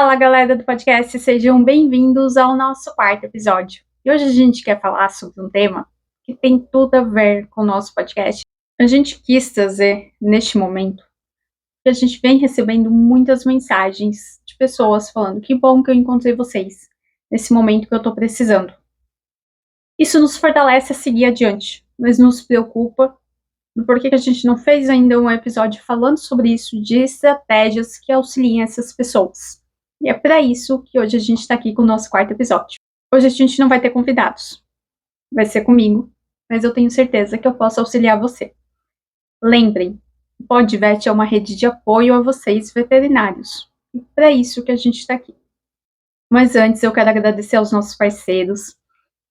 Fala, galera do podcast, sejam bem-vindos ao nosso quarto episódio. E hoje a gente quer falar sobre um tema que tem tudo a ver com o nosso podcast. A gente quis trazer, neste momento, que a gente vem recebendo muitas mensagens de pessoas falando que bom que eu encontrei vocês nesse momento que eu tô precisando. Isso nos fortalece a seguir adiante, mas nos preocupa do porquê que a gente não fez ainda um episódio falando sobre isso, de estratégias que auxiliem essas pessoas. E é para isso que hoje a gente está aqui com o nosso quarto episódio. Hoje a gente não vai ter convidados. Vai ser comigo, mas eu tenho certeza que eu posso auxiliar você. Lembrem, o PodVet é uma rede de apoio a vocês veterinários. E para isso que a gente está aqui. Mas antes eu quero agradecer aos nossos parceiros,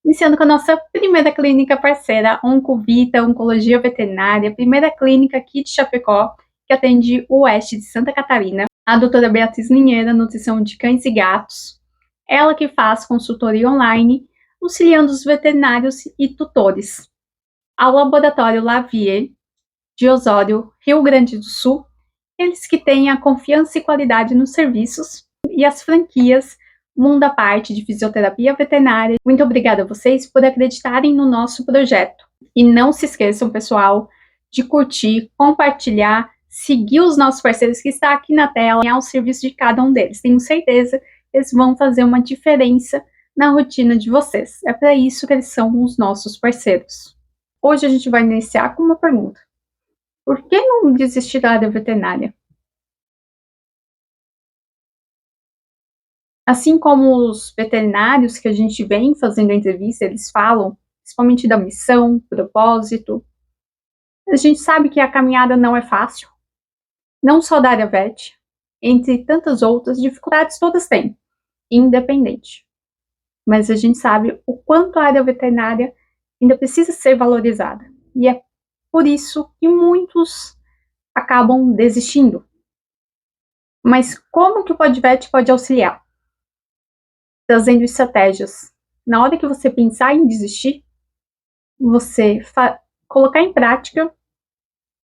iniciando com a nossa primeira clínica parceira, Oncovita Oncologia Veterinária, primeira clínica aqui de Chapecó, que atende o oeste de Santa Catarina. A doutora Beatriz Linheira, nutrição de cães e gatos. Ela que faz consultoria online, auxiliando os veterinários e tutores. Ao Laboratório Lavier, de Osório, Rio Grande do Sul, eles que têm a confiança e qualidade nos serviços, e as franquias Mundo à Parte de Fisioterapia Veterinária. Muito obrigada a vocês por acreditarem no nosso projeto. E não se esqueçam, pessoal, de curtir, compartilhar, seguir os nossos parceiros que está aqui na tela e ao serviço de cada um deles. Tenho certeza que eles vão fazer uma diferença na rotina de vocês. É para isso que eles são os nossos parceiros. Hoje a gente vai iniciar com uma pergunta. Por que não desistir da área veterinária? Assim como os veterinários que a gente vem fazendo a entrevista, eles falam, principalmente da missão, propósito. A gente sabe que a caminhada não é fácil, não só da área vet, entre tantas outras dificuldades todas têm, independente. Mas a gente sabe o quanto a área veterinária ainda precisa ser valorizada. E é por isso que muitos acabam desistindo. Mas como que o PodVet pode auxiliar? Trazendo estratégias. Na hora que você pensar em desistir, você colocar em prática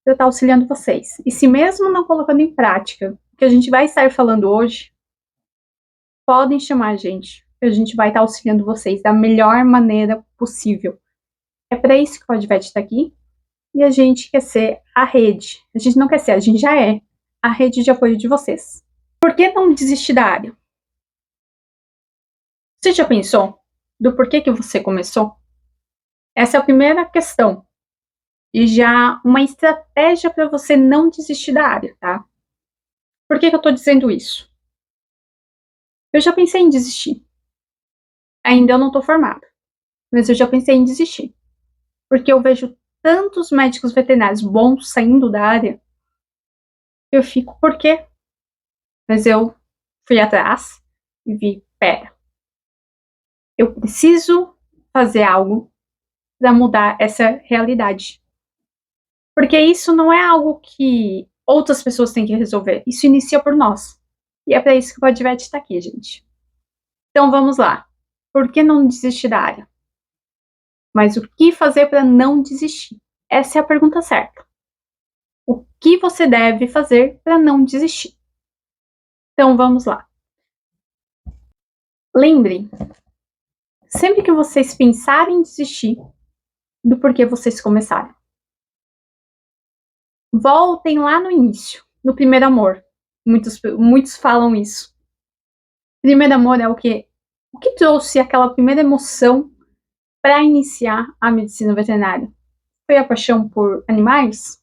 para estar auxiliando vocês. E se mesmo não colocando em prática o que a gente vai estar falando hoje, podem chamar a gente, que a gente vai estar auxiliando vocês da melhor maneira possível. É para isso que o PodVet está aqui. E a gente quer ser a rede. A gente não quer ser, a gente já é a rede de apoio de vocês. Por que não desistir da área? Você já pensou do porquê que você começou? Essa é a primeira questão. E já uma estratégia para você não desistir da área, tá? Por que eu tô dizendo isso? Eu já pensei em desistir. Ainda eu não tô formada, mas eu já pensei em desistir. Porque eu vejo tantos médicos veterinários bons saindo da área, eu fico, por quê? Mas eu fui atrás e vi, pera, eu preciso fazer algo para mudar essa realidade. Porque isso não é algo que outras pessoas têm que resolver. Isso inicia por nós. E é para isso que o PodVet está aqui, gente. Então vamos lá. Por que não desistir da área? Mas o que fazer para não desistir? Essa é a pergunta certa. O que você deve fazer para não desistir? Então vamos lá. Lembrem, sempre que vocês pensarem em desistir, do porquê vocês começaram. Voltem lá no início, no primeiro amor. Muitos falam isso. Primeiro amor é o quê? O que trouxe aquela primeira emoção para iniciar a medicina veterinária? Foi a paixão por animais?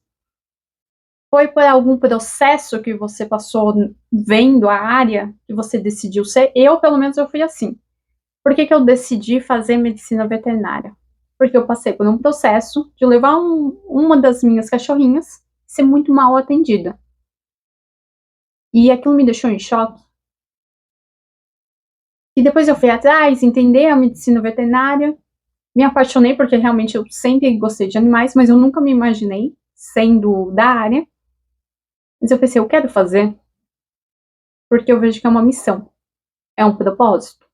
Foi por algum processo que você passou vendo a área que você decidiu ser? Eu, pelo menos, eu fui assim. Por que eu decidi fazer medicina veterinária? Porque eu passei por um processo de levar uma das minhas cachorrinhas ser muito mal atendida. E aquilo me deixou em choque. E depois eu fui atrás, entender a medicina veterinária, me apaixonei porque realmente eu sempre gostei de animais, mas eu nunca me imaginei sendo da área. Mas eu pensei, eu quero fazer porque eu vejo que é uma missão, é um propósito.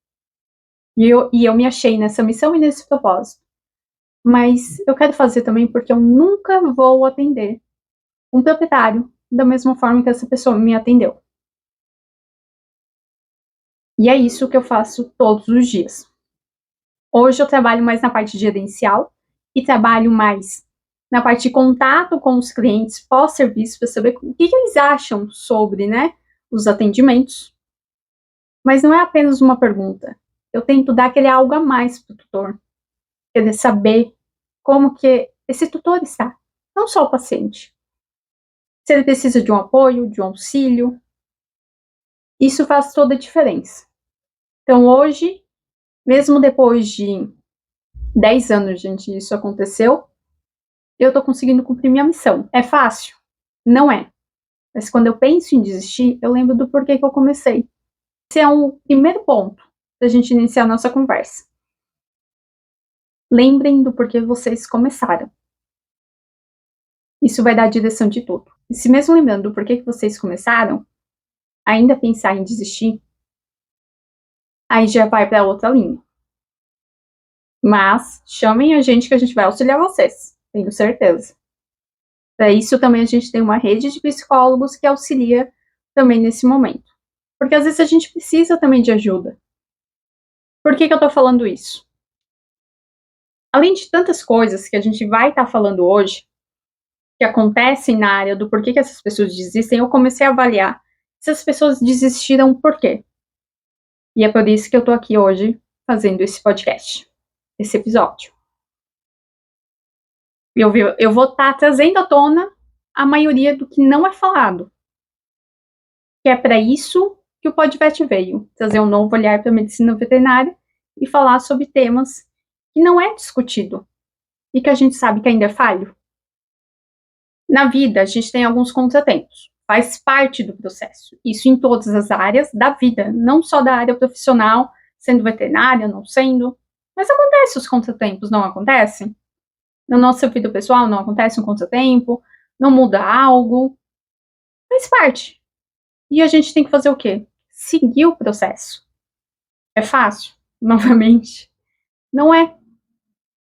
E eu me achei nessa missão e nesse propósito. Mas eu quero fazer também porque eu nunca vou atender um proprietário da mesma forma que essa pessoa me atendeu. E é isso que eu faço todos os dias. Hoje eu trabalho mais na parte gerencial e trabalho mais na parte de contato com os clientes pós-serviço para saber o que eles acham sobre, né, os atendimentos. Mas não é apenas uma pergunta. Eu tento dar aquele algo a mais para o tutor. Querer saber como que esse tutor está, não só o paciente. Se ele precisa de um apoio, de um auxílio, isso faz toda a diferença. Então hoje, mesmo depois de 10 anos, gente, isso aconteceu, eu estou conseguindo cumprir minha missão. É fácil? Não é. Mas quando eu penso em desistir, eu lembro do porquê que eu comecei. Esse é um primeiro ponto para a gente iniciar a nossa conversa. Lembrem do porquê vocês começaram. Isso vai dar a direção de tudo. E se mesmo lembrando do porquê que vocês começaram, ainda pensar em desistir, aí já vai para outra linha. Mas chamem a gente que a gente vai auxiliar vocês, tenho certeza. Para isso também a gente tem uma rede de psicólogos que auxilia também nesse momento. Porque às vezes a gente precisa também de ajuda. Por que eu estou falando isso? Além de tantas coisas que a gente vai estar falando hoje, que acontecem na área do porquê que essas pessoas desistem, eu comecei a avaliar se as pessoas desistiram por quê. E é por isso que eu estou aqui hoje fazendo esse podcast, esse episódio. Eu vou estar trazendo à tona a maioria do que não é falado. Que é para isso que o Podvet veio, trazer um novo olhar para a medicina veterinária e falar sobre temas que não é discutido e que a gente sabe que ainda é falho. Na vida, a gente tem alguns contratempos, faz parte do processo, isso em todas as áreas da vida, não só da área profissional, sendo veterinária, não sendo, mas acontece os contratempos, não acontecem? Na nossa vida pessoal não acontece um contratempo, não muda algo, faz parte. E a gente tem que fazer o quê? Seguir o processo. É fácil? Novamente, não é,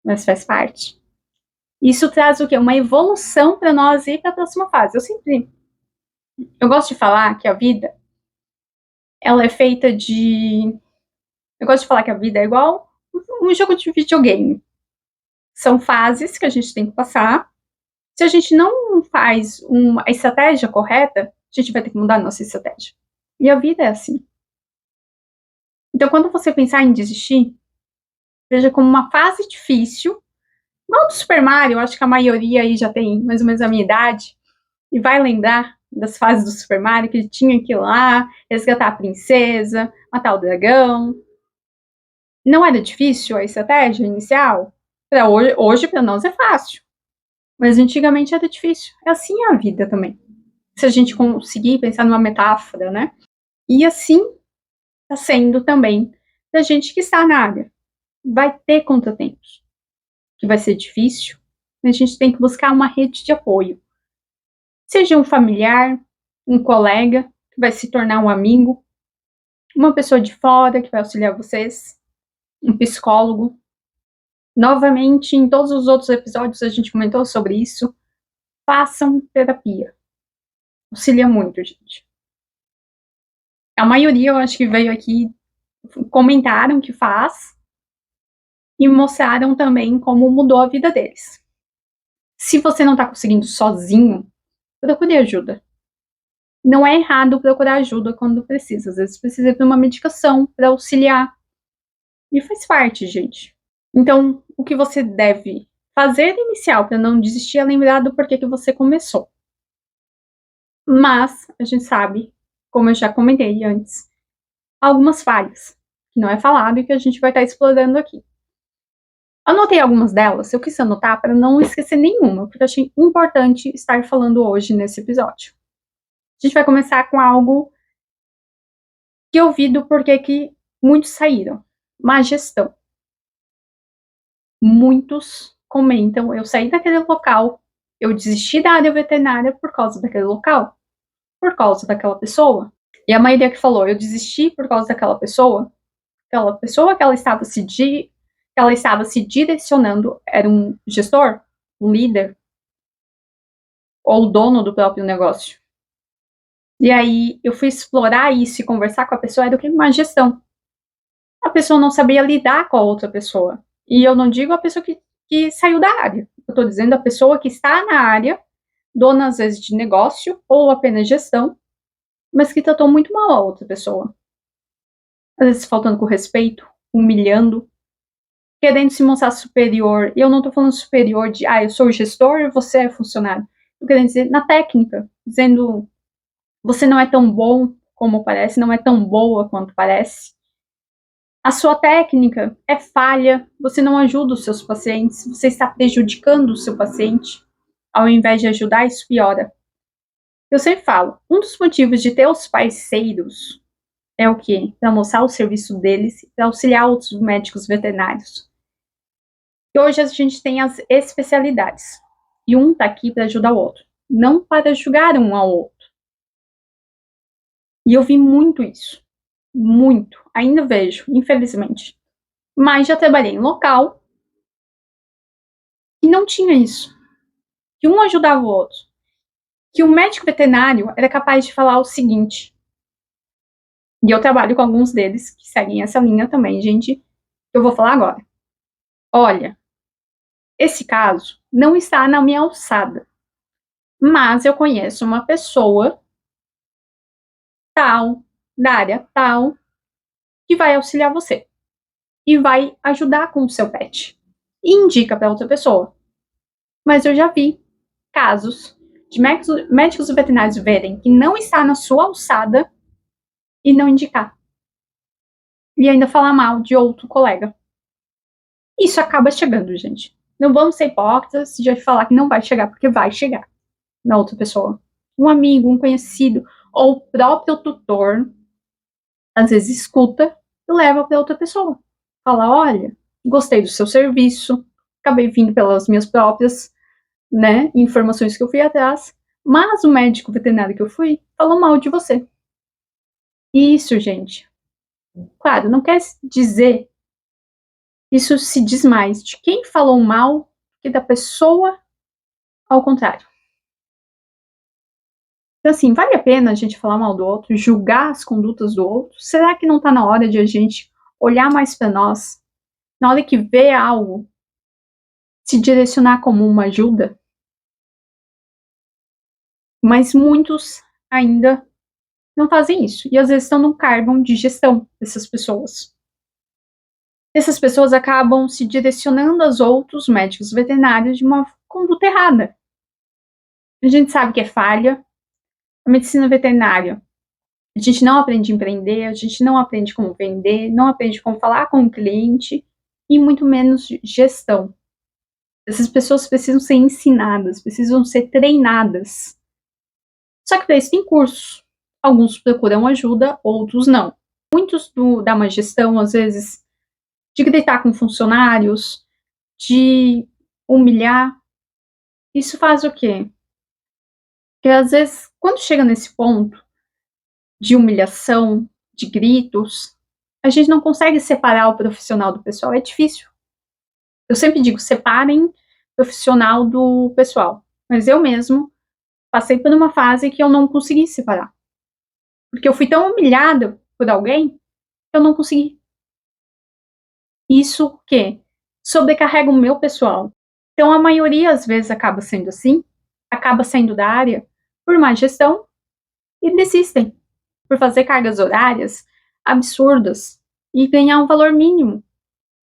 mas faz parte. Isso traz o quê? Uma evolução para nós ir para a próxima fase. Eu gosto de falar que a vida, ela é feita de... Eu gosto de falar que a vida é igual um jogo de videogame. São fases que a gente tem que passar. Se a gente não faz uma estratégia correta, a gente vai ter que mudar a nossa estratégia. E a vida é assim. Então, quando você pensar em desistir, veja como uma fase difícil, igual do Super Mario, eu acho que a maioria aí já tem mais ou menos a minha idade, e vai lembrar das fases do Super Mario, que ele tinha que ir lá, resgatar a princesa, matar o dragão. Não era difícil a estratégia inicial? Para hoje para nós é fácil. Mas antigamente era difícil. É assim a vida também. Se a gente conseguir pensar numa metáfora, né? E assim está sendo também da gente que está na área. Vai ter contratempos, que vai ser difícil, mas a gente tem que buscar uma rede de apoio. Seja um familiar, um colega, que vai se tornar um amigo, uma pessoa de fora que vai auxiliar vocês, um psicólogo. Novamente, em todos os outros episódios a gente comentou sobre isso. Façam terapia. Auxilia muito, gente. A maioria, eu acho que veio aqui, comentaram que faz e mostraram também como mudou a vida deles. Se você não está conseguindo sozinho, procure ajuda. Não é errado procurar ajuda quando precisa. Às vezes precisa de uma medicação para auxiliar. E faz parte, gente. Então, o que você deve fazer inicial para não desistir é lembrar do porquê que você começou. Mas a gente sabe, como eu já comentei antes, algumas falhas que não é falado e que a gente vai estar explorando aqui. Anotei algumas delas, eu quis anotar para não esquecer nenhuma, porque eu achei importante estar falando hoje nesse episódio. A gente vai começar com algo que eu vi do porquê que muitos saíram. Má gestão. Muitos comentam, eu saí daquele local, eu desisti da área veterinária por causa daquele local, por causa daquela pessoa. E a maioria que falou, eu desisti por causa daquela pessoa que ela estava se direcionando era um gestor, um líder, ou o dono do próprio negócio. E aí eu fui explorar isso e conversar com a pessoa, era o que? Má gestão. A pessoa não sabia lidar com a outra pessoa. E eu não digo a pessoa que saiu da área. Eu estou dizendo a pessoa que está na área, dona às vezes de negócio ou apenas gestão, mas que tratou muito mal a outra pessoa. Às vezes faltando com respeito, humilhando, querendo se mostrar superior. E eu não estou falando superior de, eu sou o gestor e você é funcionário. Estou querendo dizer na técnica, dizendo, você não é tão bom como parece, não é tão boa quanto parece. A sua técnica é falha, você não ajuda os seus pacientes, você está prejudicando o seu paciente. Ao invés de ajudar, isso piora. Eu sempre falo, um dos motivos de ter os parceiros é o quê? Para mostrar o serviço deles, para auxiliar outros médicos veterinários. E hoje a gente tem as especialidades. E um está aqui para ajudar o outro, não para julgar um ao outro. E eu vi muito isso. Muito. Ainda vejo, infelizmente. Mas já trabalhei em local e não tinha isso. Que um ajudava o outro. Que o médico veterinário era capaz de falar o seguinte. E eu trabalho com alguns deles que seguem essa linha também, gente. Que eu vou falar agora. Olha, esse caso não está na minha alçada. Mas eu conheço uma pessoa tal, da área tal, que vai auxiliar você. E vai ajudar com o seu pet. E indica para outra pessoa. Mas eu já vi casos de médicos veterinários verem que não está na sua alçada e não indicar. E ainda falar mal de outro colega. Isso acaba chegando, gente. Não vamos ser hipócritas de falar que não vai chegar, porque vai chegar na outra pessoa. Um amigo, um conhecido, ou o próprio tutor, às vezes escuta e leva para outra pessoa. Fala, olha, gostei do seu serviço, acabei vindo pelas minhas próprias, informações que eu fui atrás, mas o médico veterinário que eu fui falou mal de você. Isso, gente. Claro, não quer dizer, isso se diz mais de quem falou mal que da pessoa ao contrário. Então, assim, vale a pena a gente falar mal do outro, julgar as condutas do outro? Será que não está na hora de a gente olhar mais para nós? Na hora que vê algo, se direcionar como uma ajuda? Mas muitos ainda não fazem isso. E às vezes estão num cargo de gestão dessas pessoas. Essas pessoas acabam se direcionando aos outros médicos veterinários de uma conduta errada. A gente sabe que é falha. A medicina veterinária, a gente não aprende a empreender, a gente não aprende como vender, não aprende como falar com o cliente e muito menos gestão. Essas pessoas precisam ser ensinadas, precisam ser treinadas. Só que para isso tem cursos. Alguns procuram ajuda, outros não. Muitos da má gestão, às vezes, de gritar com funcionários, de humilhar, isso faz o quê? Porque às vezes, quando chega nesse ponto de humilhação, de gritos, a gente não consegue separar o profissional do pessoal, é difícil. Eu sempre digo, separem o profissional do pessoal. Mas eu mesmo passei por uma fase que eu não consegui separar. Porque eu fui tão humilhada por alguém que eu não consegui. Isso o quê? Sobrecarrega o meu pessoal. Então, a maioria, às vezes, acaba sendo assim, acaba saindo da área por má gestão e desistem por fazer cargas horárias absurdas e ganhar um valor mínimo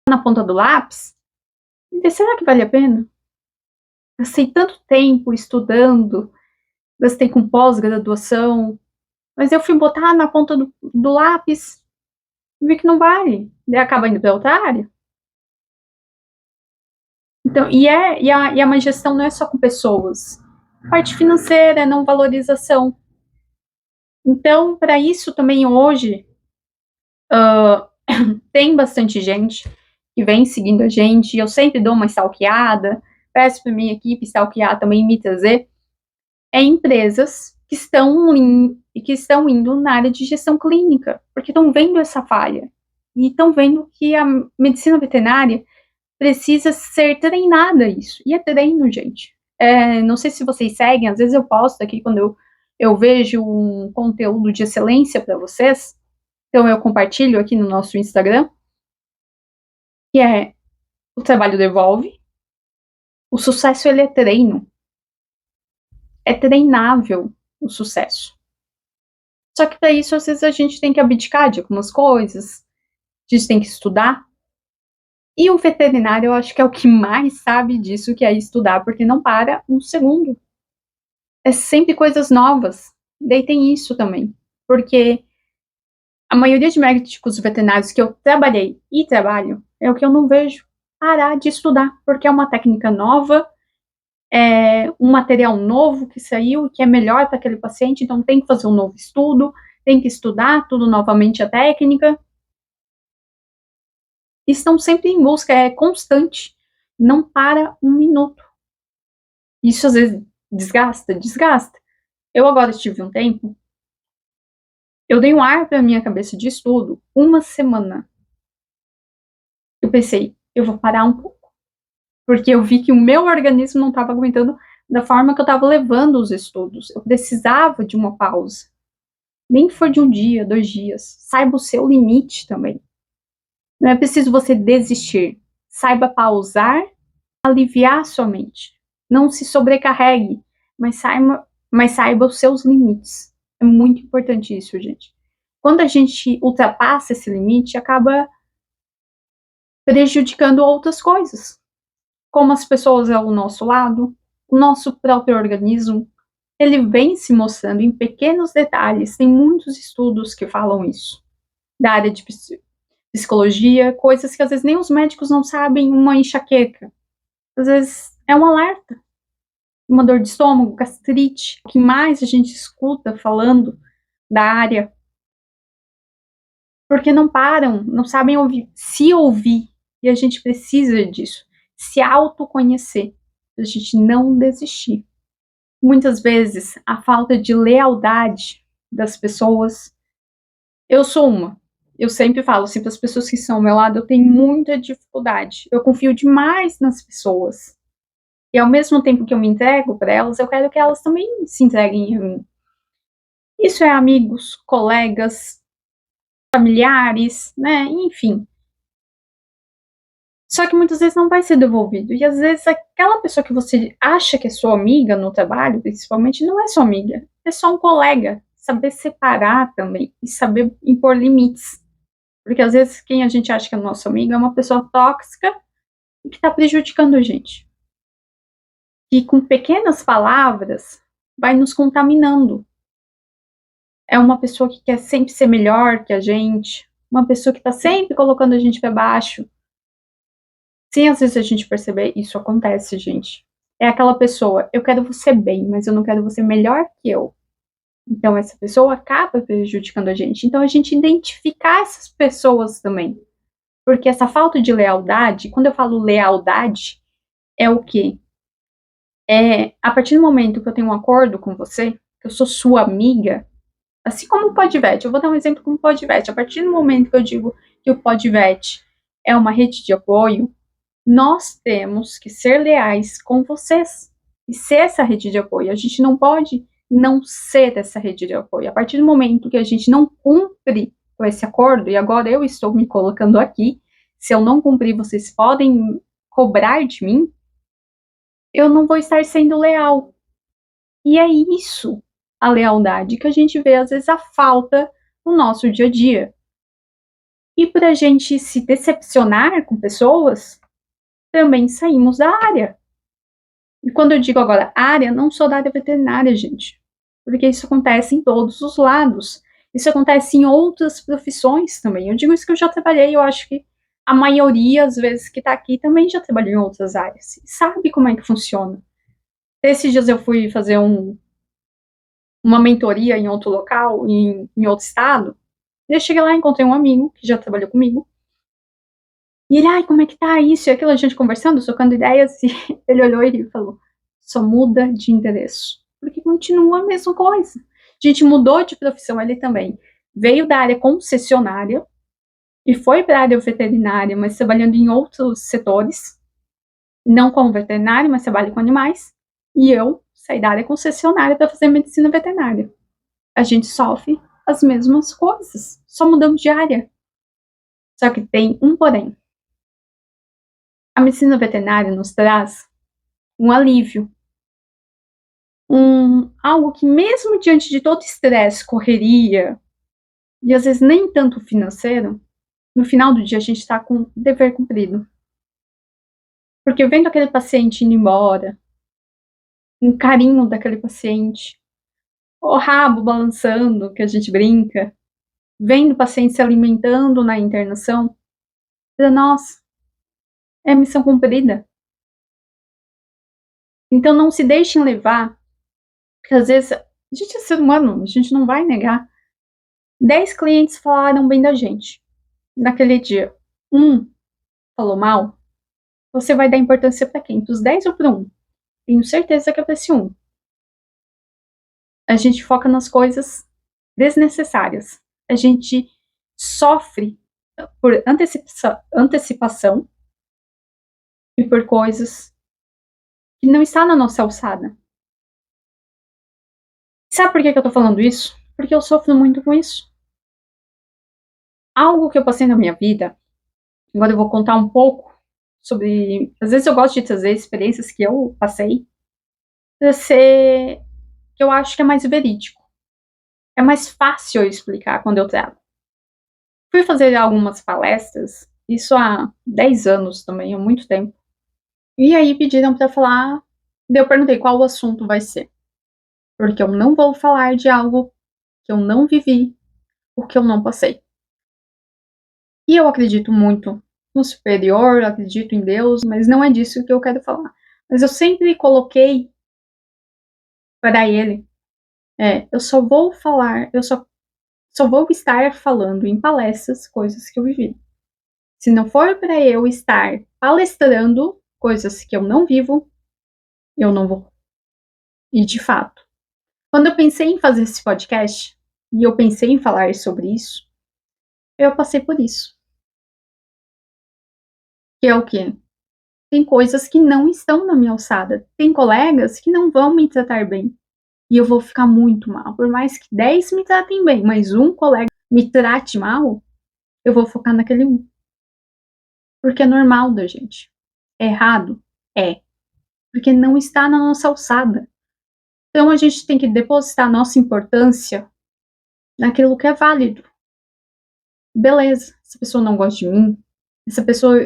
na ponta do lápis. E será que vale a pena? Gastei tanto tempo estudando, gastei com pós-graduação, mas eu fui botar na ponta do lápis e vi que não vale. Daí acaba indo para outra área. Então, a má gestão não é só com pessoas. Parte financeira, não valorização. Então, para isso também hoje, tem bastante gente que vem seguindo a gente, eu sempre dou uma stalkeada, peço para minha equipe stalkear também, me trazer, empresas que estão indo na área de gestão clínica, porque estão vendo essa falha, e estão vendo que a medicina veterinária precisa ser treinada isso, e é treino, gente. Não sei se vocês seguem, às vezes eu posto aqui quando eu eu vejo um conteúdo de excelência para vocês, então eu compartilho aqui no nosso Instagram, que é o trabalho devolve, o sucesso ele é treino, é treinável o sucesso. Só que para isso, às vezes, a gente tem que abdicar de algumas coisas, a gente tem que estudar. E o veterinário, eu acho que é o que mais sabe disso, que é estudar, porque não para um segundo. É sempre coisas novas. Daí tem isso também. Porque a maioria de médicos veterinários que eu trabalhei e trabalho é o que eu não vejo parar de estudar, porque é uma técnica nova, é um material novo que saiu, que é melhor para aquele paciente, então tem que fazer um novo estudo, tem que estudar tudo novamente a técnica. Estão sempre em busca, é constante, não para um minuto. Isso às vezes desgasta. Eu agora tive um tempo, eu dei um ar para minha cabeça de estudo, uma semana. Eu pensei, eu vou parar um pouco, porque eu vi que o meu organismo não estava aguentando da forma que eu estava levando os estudos. Eu precisava de uma pausa. Nem que for de um dia, 2 dias. Saiba o seu limite também. Não é preciso você desistir. Saiba pausar, aliviar sua mente. Não se sobrecarregue, mas saiba os seus limites. É muito importante isso, gente. Quando a gente ultrapassa esse limite, acaba prejudicando outras coisas, como as pessoas ao nosso lado, o nosso próprio organismo. Ele vem se mostrando em pequenos detalhes. Tem muitos estudos que falam isso, da área de psicologia, coisas que às vezes nem os médicos não sabem, uma enxaqueca. Às vezes é um alerta, uma dor de estômago, gastrite, o que mais a gente escuta falando da área, porque não param, não sabem se ouvir, e a gente precisa disso, se autoconhecer, a gente não desistir. Muitas vezes, a falta de lealdade das pessoas, eu sou uma, eu sempre falo assim para as pessoas que estão ao meu lado, eu tenho muita dificuldade, eu confio demais nas pessoas, e ao mesmo tempo que eu me entrego para elas, eu quero que elas também se entreguem a mim. Isso é amigos, colegas, familiares, né? Enfim. Só que muitas vezes não vai ser devolvido. E às vezes aquela pessoa que você acha que é sua amiga no trabalho, principalmente, não é sua amiga. É só um colega. Saber separar também e saber impor limites. Porque às vezes quem a gente acha que é nosso amigo é uma pessoa tóxica e que está prejudicando a gente. E com pequenas palavras vai nos contaminando. É uma pessoa que quer sempre ser melhor que a gente, uma pessoa que está sempre colocando a gente para baixo. Sem às vezes a gente perceber, isso acontece, gente. É aquela pessoa, eu quero você bem, mas eu não quero você melhor que eu. Então essa pessoa acaba prejudicando a gente. Então a gente identificar essas pessoas também. Porque essa falta de lealdade, quando eu falo lealdade, é o quê? É a partir do momento que eu tenho um acordo com você, que eu sou sua amiga, assim como o Podvet, eu vou dar um exemplo com o Podvet. A partir do momento que eu digo que o Podvet é uma rede de apoio, nós temos que ser leais com vocês e ser essa rede de apoio. A gente não pode não ser essa rede de apoio. A partir do momento que a gente não cumpre com esse acordo, e agora eu estou me colocando aqui, se eu não cumprir, vocês podem cobrar de mim, eu não vou estar sendo leal. E é isso, a lealdade, que a gente vê, às vezes, a falta no nosso dia a dia. E por a gente se decepcionar com pessoas, também saímos da área. E quando eu digo agora área, não sou da área veterinária, gente. Porque isso acontece em todos os lados. Isso acontece em outras profissões também. Eu digo isso que eu já trabalhei, eu acho que a maioria, às vezes, que está aqui também já trabalhou em outras áreas. E sabe como é que funciona. Esses dias eu fui fazer uma mentoria em outro local, em outro estado. E eu cheguei lá e encontrei um amigo que já trabalhou comigo. E ele, ai, como é que tá isso e aquilo, a gente conversando, trocando ideias, e ele olhou e falou, só muda de endereço. Porque continua a mesma coisa. A gente mudou de profissão, ele também. Veio da área concessionária e foi para a área veterinária, mas trabalhando em outros setores. Não como veterinário, mas trabalho com animais. E eu saí da área concessionária para fazer medicina veterinária. A gente sofre as mesmas coisas, só mudamos de área. Só que tem um porém. A medicina veterinária nos traz um alívio, algo que mesmo diante de todo estresse, correria, e às vezes nem tanto financeiro, no final do dia a gente está com o dever cumprido. Porque vendo aquele paciente indo embora, um carinho daquele paciente, o rabo balançando, que a gente brinca, vendo o paciente se alimentando na internação, para nós é missão cumprida. Então não se deixem levar, porque às vezes a gente é ser humano, a gente não vai negar. 10 clientes falaram bem da gente naquele dia. Um falou mal, você vai dar importância para quem? Dos 10 ou para um? Tenho certeza que é para esse um. A gente foca nas coisas desnecessárias. A gente sofre por antecipação e por coisas que não está na nossa alçada. Sabe por que eu tô falando isso? Porque eu sofro muito com isso. Algo que eu passei na minha vida, agora eu vou contar um pouco sobre. Às vezes eu gosto de trazer experiências que eu passei, para ser que eu acho que é mais verídico. É mais fácil eu explicar quando eu trago. Fui fazer algumas palestras, isso há 10 anos também, há muito tempo. E aí pediram para falar, daí eu perguntei qual o assunto vai ser. Porque eu não vou falar de algo que eu não vivi, o que eu não passei. E eu acredito muito no superior, acredito em Deus, mas não é disso que eu quero falar. Mas eu sempre coloquei para ele, eu só vou falar, só vou estar falando em palestras coisas que eu vivi. Se não for para eu estar palestrando coisas que eu não vivo, eu não vou. E de fato, quando eu pensei em fazer esse podcast, e eu pensei em falar sobre isso, eu passei por isso. Que é o quê? Tem coisas que não estão na minha alçada. Tem colegas que não vão me tratar bem. E eu vou ficar muito mal. Por mais que 10 me tratem bem, mas um colega me trate mal, eu vou focar naquele um. Porque é normal da gente. É errado? É. Porque não está na nossa alçada. Então a gente tem que depositar nossa importância naquilo que é válido. Beleza, essa pessoa não gosta de mim, essa pessoa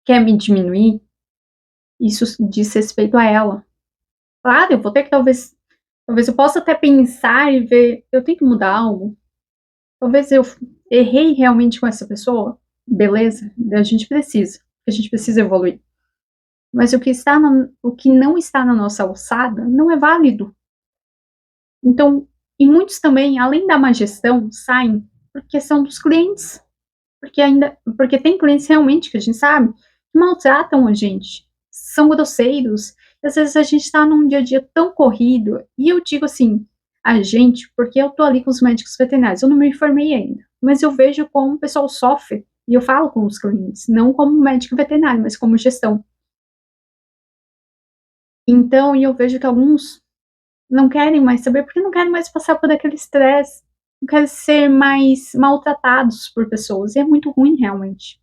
quer me diminuir, isso diz respeito a ela. Claro, eu vou ter que talvez eu possa até pensar e ver, eu tenho que mudar algo. Talvez eu errei realmente com essa pessoa. Beleza, a gente precisa evoluir. Mas o que não está na nossa alçada não é válido. Então, e muitos também, além da má gestão, saem por questão dos clientes. Porque tem clientes realmente que a gente sabe que maltratam a gente, são grosseiros. E às vezes a gente está num dia a dia tão corrido, e eu digo assim, a gente, porque eu tô ali com os médicos veterinários, eu não me informei ainda, mas eu vejo como o pessoal sofre, e eu falo com os clientes, não como médico veterinário, mas como gestão. Então, e eu vejo que alguns não querem mais saber, porque não querem mais passar por aquele estresse, não querem ser mais maltratados por pessoas, e é muito ruim realmente.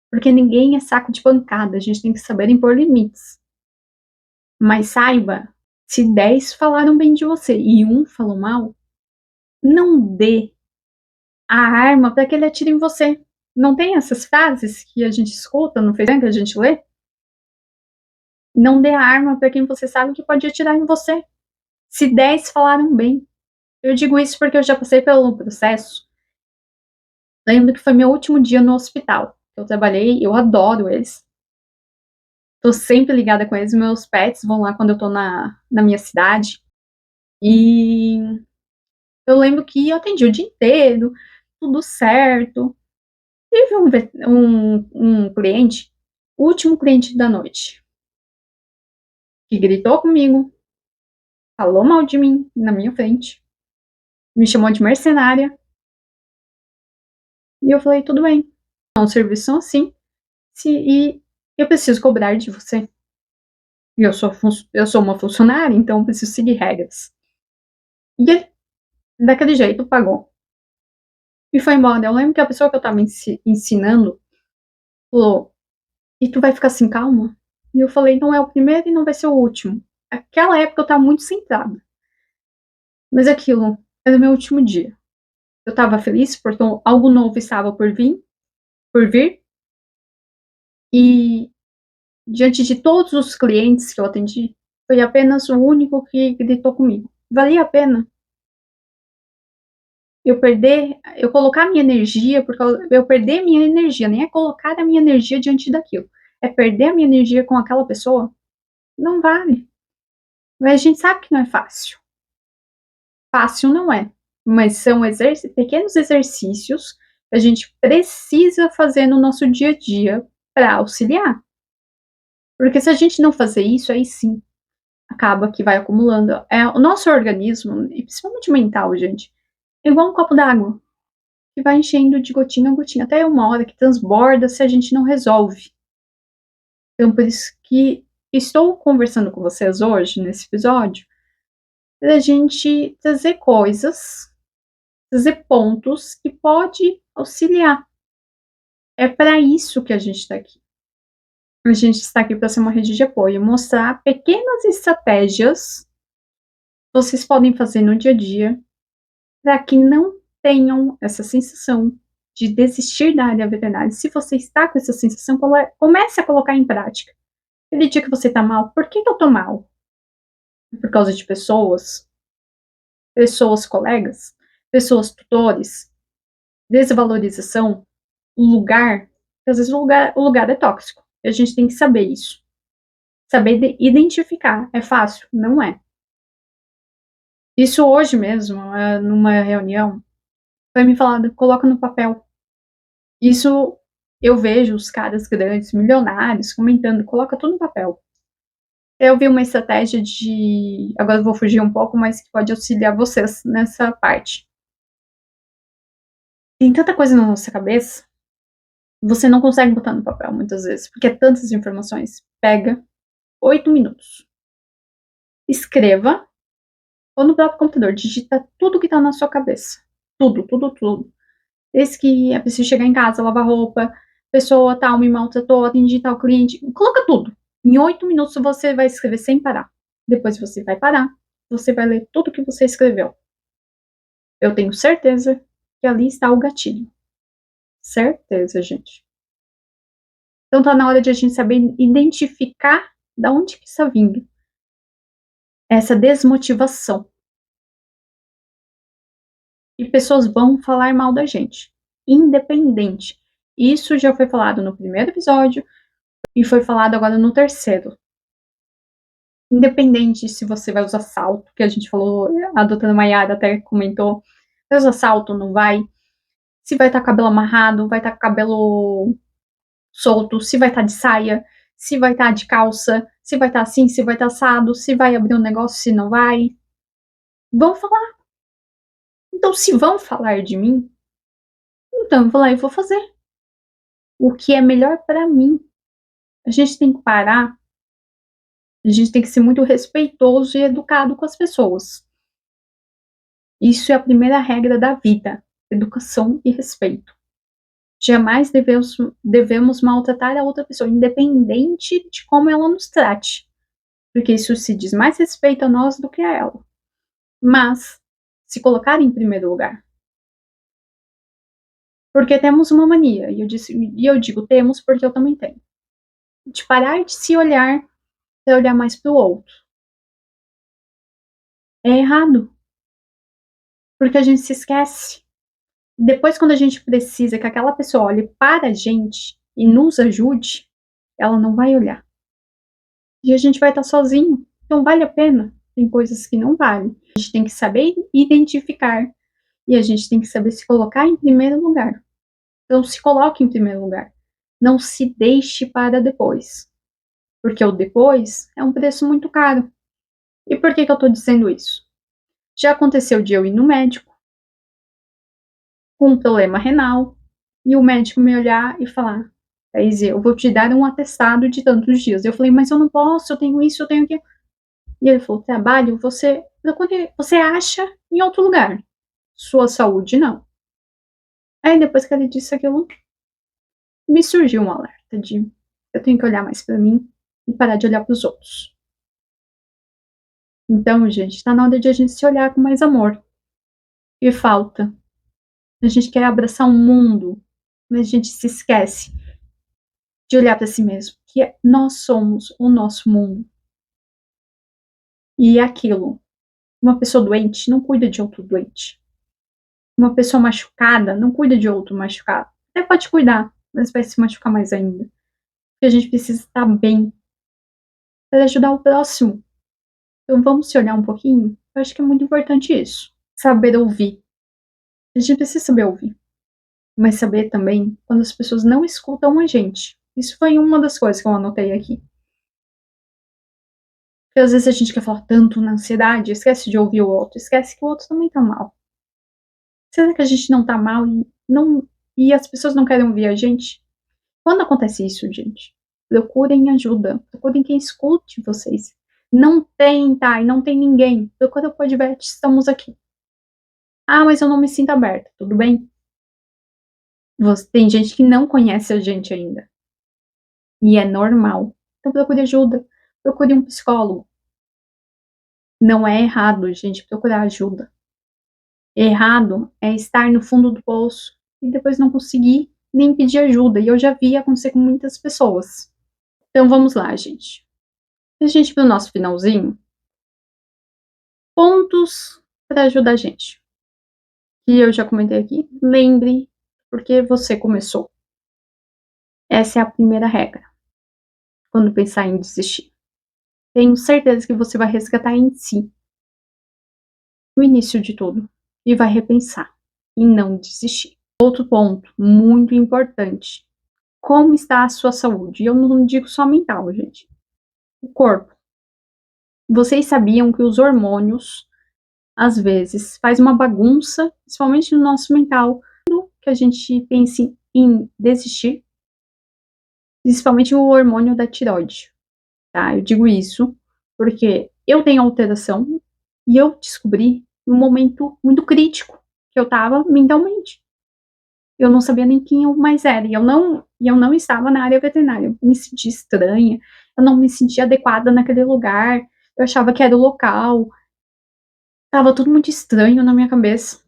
Porque ninguém é saco de pancada, a gente tem que saber impor limites. Mas saiba, se 10 falaram bem de você e um falou mal, não dê a arma para que ele atire em você. Não tem essas frases que a gente escuta no Facebook, que a gente lê? Não dê a arma para quem você sabe que pode atirar em você. Se 10 falaram bem. Eu digo isso porque eu já passei pelo processo. Lembro que foi meu último dia no hospital. Eu trabalhei, eu adoro eles. Tô sempre ligada com eles. Meus pets vão lá quando eu tô na minha cidade. E eu lembro que eu atendi o dia inteiro, tudo certo. Teve um cliente, o último cliente da noite, que gritou comigo, falou mal de mim na minha frente, me chamou de mercenária. E eu falei, tudo bem, é um serviço assim, e eu preciso cobrar de você. E eu sou uma funcionária, então eu preciso seguir regras. E ele daquele jeito, pagou. E foi embora. Eu lembro que a pessoa que eu estava ensinando falou: "E tu vai ficar assim calma?" E eu falei: "Não é o primeiro e não vai ser o último." Aquela época eu estava muito centrada, mas aquilo era o meu último dia. Eu estava feliz porque algo novo estava por vir, e diante de todos os clientes que eu atendi, foi apenas o único que gritou comigo. Valia a pena eu colocar minha energia, porque eu perder minha energia, nem é colocar a minha energia diante daquilo, é perder a minha energia com aquela pessoa, não vale. Mas a gente sabe que não é fácil. Fácil não é, mas são pequenos exercícios que a gente precisa fazer no nosso dia a dia para auxiliar. Porque se a gente não fazer isso, aí sim, acaba que vai acumulando. O nosso organismo, e principalmente mental, gente, é igual um copo d'água, que vai enchendo de gotinha a gotinha, até uma hora que transborda se a gente não resolve. Então, por isso que estou conversando com vocês hoje, nesse episódio, para a gente trazer pontos que pode auxiliar. É para isso que a gente está aqui. A gente está aqui para ser uma rede de apoio, mostrar pequenas estratégias que vocês podem fazer no dia a dia para que não tenham essa sensação de desistir da área veterinária. Se você está com essa sensação, comece a colocar em prática. Aquele dia que você está mal, por que eu estou mal? Por causa de pessoas colegas, pessoas tutores, desvalorização, lugar. Às vezes o lugar é tóxico. E a gente tem que saber isso. Saber identificar. É fácil? Não é. Isso hoje mesmo, numa reunião, foi me falado, coloca no papel. Isso eu vejo os caras grandes, milionários, comentando, coloca tudo no papel. Eu vi uma estratégia agora eu vou fugir um pouco, mas que pode auxiliar vocês nessa parte. Tem tanta coisa na nossa cabeça, você não consegue botar no papel muitas vezes, porque é tantas informações. Pega 8 minutos. Escreva, ou no próprio computador, digita tudo que tá na sua cabeça. Tudo, tudo, tudo. Desde que a pessoa chegar em casa, lavar roupa, pessoa tal me maltratou, atendi tal cliente. Coloca tudo. Em 8 minutos você vai escrever sem parar. Depois você vai parar, você vai ler tudo que você escreveu. Eu tenho certeza que ali está o gatilho. Certeza, gente. Então tá na hora de a gente saber identificar da onde que está vindo essa desmotivação. E pessoas vão falar mal da gente, independente. Isso já foi falado no primeiro episódio e foi falado agora no terceiro. Independente se você vai usar salto, que a gente falou, a doutora Maiara até comentou, vai usar salto, não vai? Se vai estar com o cabelo amarrado, vai estar com o cabelo solto, se vai estar de saia, se vai estar de calça, se vai estar assim, se vai estar assado, se vai abrir um negócio, se não vai. Vão falar. Então, se vão falar de mim, então eu vou lá e vou fazer o que é melhor para mim. A gente tem que parar, a gente tem que ser muito respeitoso e educado com as pessoas. Isso é a primeira regra da vida: educação e respeito. Jamais devemos maltratar a outra pessoa, independente de como ela nos trate, porque isso se diz mais respeito a nós do que a ela. Mas se colocar em primeiro lugar. Porque temos uma mania, e eu digo temos porque eu também tenho, de parar de se olhar para olhar mais para o outro. É errado, porque a gente se esquece. Depois, quando a gente precisa que aquela pessoa olhe para a gente e nos ajude, ela não vai olhar. E a gente vai estar sozinho. Então, vale a pena? Tem coisas que não valem. A gente tem que saber identificar e a gente tem que saber se colocar em primeiro lugar. Então, se coloque em primeiro lugar. Não se deixe para depois. Porque o depois é um preço muito caro. E por que eu estou dizendo isso? Já aconteceu de eu ir no médico com um problema renal e o médico me olhar e falar: Thaís, eu vou te dar um atestado de tantos dias. Eu falei, mas eu não posso, eu tenho isso, eu tenho aquilo. E ele falou: trabalho, você acha em outro lugar. sua saúde não. Aí depois que ele disse aquilo, me surgiu um alerta de eu tenho que olhar mais pra mim e parar de olhar pros outros. Então, gente, tá na hora de a gente se olhar com mais amor. E falta. A gente quer abraçar o mundo, mas a gente se esquece de olhar pra si mesmo, que nós somos o nosso mundo. E é aquilo. Uma pessoa doente não cuida de outro doente. Uma pessoa machucada não cuida de outro machucado. Até pode cuidar, mas vai se machucar mais ainda. Porque a gente precisa estar bem para ajudar o próximo. Então vamos se olhar um pouquinho? Eu acho que é muito importante isso. Saber ouvir. A gente precisa saber ouvir. Mas saber também quando as pessoas não escutam a gente. Isso foi uma das coisas que eu anotei aqui. Porque às vezes a gente quer falar tanto na ansiedade, esquece de ouvir o outro, esquece que o outro também tá mal. Será que a gente não tá mal e as pessoas não querem ouvir a gente? Quando acontece isso, gente, procurem ajuda. Procurem quem escute vocês. Não tem, tá? E não tem ninguém. Procura o Podvet, estamos aqui. Ah, mas eu não me sinto aberta. Tudo bem? Tem gente que não conhece a gente ainda. E é normal. Então procure ajuda. Procure um psicólogo. Não é errado, gente, procurar ajuda. Errado é estar no fundo do poço e depois não conseguir nem pedir ajuda. E eu já vi acontecer com muitas pessoas. Então vamos lá, gente. A gente, pro nosso finalzinho, pontos para ajudar a gente. E eu já comentei aqui. Lembre porque você começou. Essa é a primeira regra. Quando pensar em desistir. Tenho certeza que você vai resgatar em si o início de tudo. E vai repensar. E não desistir. Outro ponto muito importante. Como está a sua saúde? E eu não digo só mental, gente. O corpo. Vocês sabiam que os hormônios, às vezes, faz uma bagunça, principalmente no nosso mental, que a gente pense em desistir, principalmente o hormônio da tireoide, tá? Eu digo isso porque eu tenho alteração e eu descobri num momento muito crítico que eu estava mentalmente. Eu não sabia nem quem eu mais era. E eu não estava na área veterinária. Eu me sentia estranha. Eu não me sentia adequada naquele lugar. Eu achava que era o local. Tava tudo muito estranho na minha cabeça.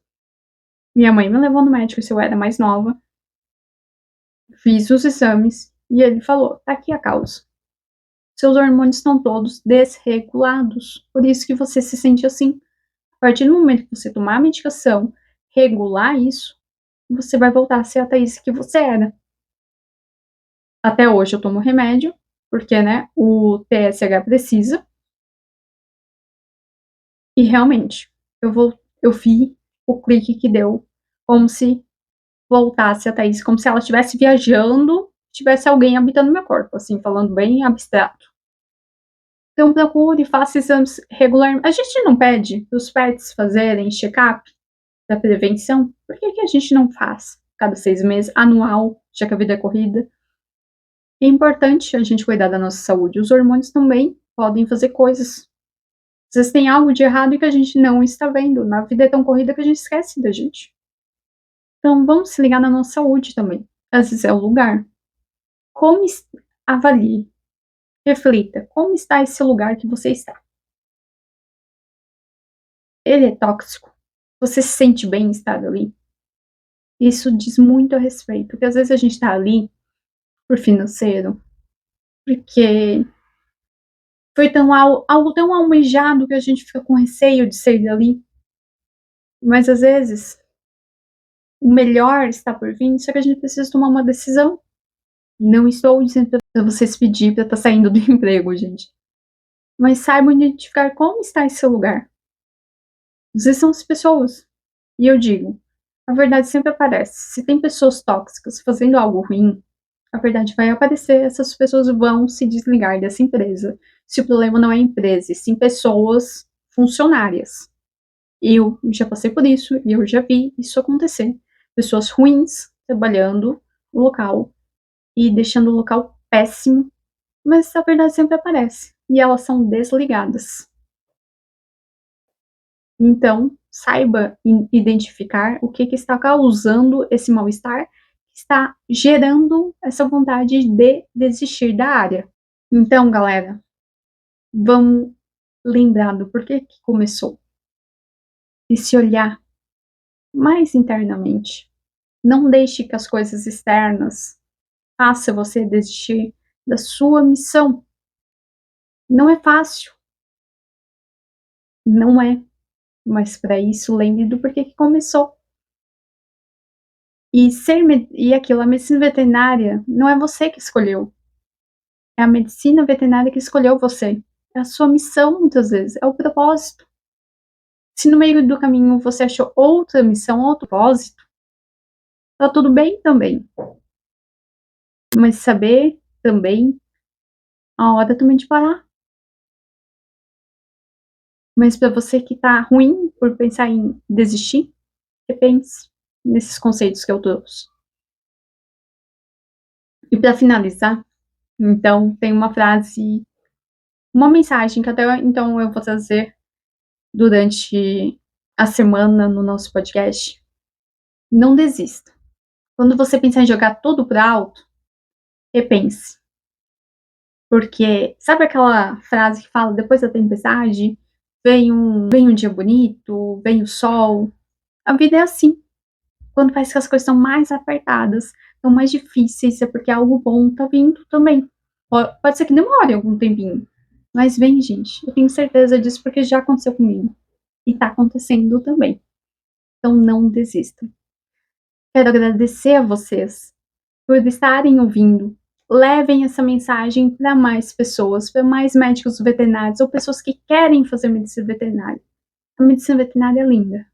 Minha mãe me levou no médico se eu era mais nova. Fiz os exames. E ele falou, tá aqui a causa. Seus hormônios estão todos desregulados. Por isso que você se sente assim. A partir do momento que você tomar a medicação, regular isso, você vai voltar a ser a Thaís que você era. Até hoje eu tomo remédio, porque, né, o TSH precisa. E realmente, eu vi o clique que deu, como se voltasse a Thaís, como se ela estivesse viajando, tivesse alguém habitando meu corpo, assim, falando bem abstrato. Então procure, faça exames regularmente. A gente não pede para os pets fazerem check-up da prevenção? Por que a gente não faz? Cada 6 meses, anual, já que a vida é corrida. É importante a gente cuidar da nossa saúde. Os hormônios também podem fazer coisas. Às vezes tem algo de errado e que a gente não está vendo. Na vida é tão corrida que a gente esquece da gente. Então vamos se ligar na nossa saúde também. Às vezes é o lugar. Como avalie, reflita, como está esse lugar que você está? Ele é tóxico? Você se sente bem em estar ali? Isso diz muito a respeito, porque às vezes a gente está ali por financeiro, porque foi algo tão almejado que a gente fica com receio de sair dali. Mas às vezes o melhor está por vir, só que a gente precisa tomar uma decisão. Não estou dizendo para você se pedir para estar saindo do emprego, gente. Mas saibam identificar como está esse lugar. Vocês são as pessoas. E eu digo, a verdade sempre aparece. Se tem pessoas tóxicas fazendo algo ruim, a verdade vai aparecer, essas pessoas vão se desligar dessa empresa. Se o problema não é a empresa, e sim pessoas funcionárias. Eu já passei por isso e eu já vi isso acontecer. Pessoas ruins trabalhando no local e deixando o local péssimo, mas a verdade sempre aparece e elas são desligadas. Então, saiba identificar o que está causando esse mal-estar, que está gerando essa vontade de desistir da área. Então, galera, vamos lembrar do porquê que começou. E se olhar mais internamente. Não deixe que as coisas externas façam você desistir da sua missão. Não é fácil. Não é. Mas para isso, lembre do porquê que começou. E aquilo, a medicina veterinária, não é você que escolheu. É a medicina veterinária que escolheu você. É a sua missão, muitas vezes. É o propósito. Se no meio do caminho você achou outra missão, outro propósito, tá tudo bem também. Mas saber também a hora também de parar. Mas para você que tá ruim por pensar em desistir, repense nesses conceitos que eu trouxe. E para finalizar, então, tem uma frase, uma mensagem que até então eu vou trazer durante a semana no nosso podcast. Não desista. Quando você pensar em jogar tudo para alto, repense. Porque sabe aquela frase que fala depois da tempestade, vem um dia bonito, vem o sol. A vida é assim. Quando parece que as coisas estão mais apertadas, estão mais difíceis, é porque algo bom tá vindo também. Pode ser que demore algum tempinho, mas vem, gente. Eu tenho certeza disso porque já aconteceu comigo. E tá acontecendo também. Então não desistam. Quero agradecer a vocês por estarem ouvindo. Levem essa mensagem para mais pessoas, para mais médicos veterinários ou pessoas que querem fazer medicina veterinária. A medicina veterinária é linda,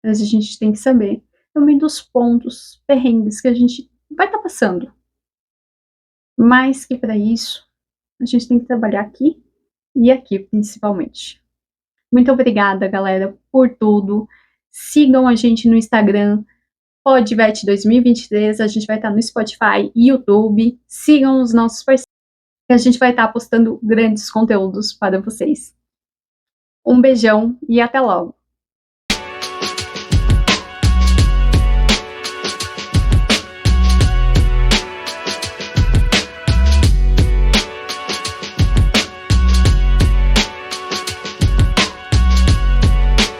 mas a gente tem que saber também dos pontos perrengues que a gente vai estar passando. Mais que para isso, a gente tem que trabalhar aqui e aqui, principalmente. Muito obrigada, galera, por tudo. Sigam a gente no Instagram, Podvet 2023. A gente vai estar no Spotify e YouTube. Sigam os nossos parceiros, que a gente vai estar postando grandes conteúdos para vocês. Um beijão e até logo!